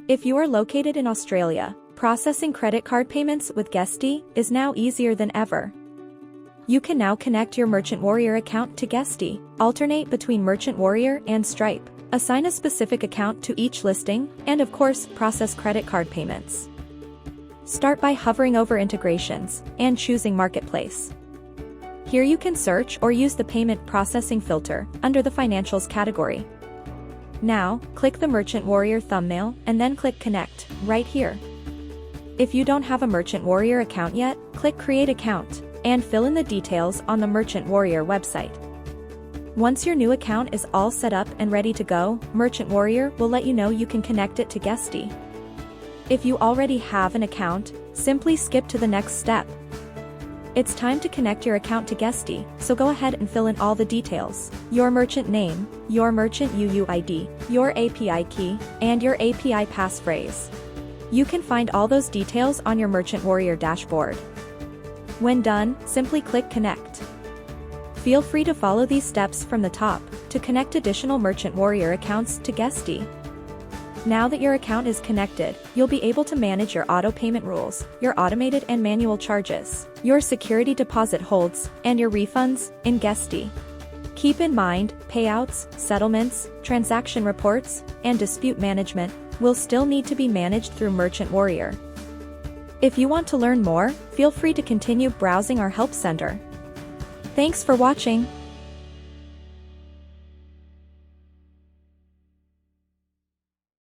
If you are located in Australia, processing credit card payments with Guesty is now easier than ever. You can now connect your Merchant Warrior account to Guesty, alternate between Merchant Warrior and Stripe, assign a specific account to each listing, and of course, process credit card payments. Start by hovering over integrations and choosing Marketplace. Here you can search or use the payment processing filter under the Financials category. Now, click the Merchant Warrior thumbnail and then click Connect, right here. If you don't have a Merchant Warrior account yet, click Create Account, and fill in the details on the Merchant Warrior website. Once your new account is all set up and ready to go, Merchant Warrior will let you know you can connect it to Guesty. If you already have an account, simply skip to the next step. It's time to connect your account to Guesty, so go ahead and fill in all the details: your merchant name, your merchant UUID, your API key, and your API passphrase. You can find all those details on your Merchant Warrior dashboard. When done, simply click Connect. Feel free to follow these steps from the top to connect additional Merchant Warrior accounts to Guesty. Now that your account is connected, you'll be able to manage your auto payment rules, your automated and manual charges, your security deposit holds, and your refunds in Guesty. Keep in mind, payouts, settlements, transaction reports, and dispute management will still need to be managed through Merchant Warrior. If you want to learn more, feel free to continue browsing our Help Center. Thanks for watching.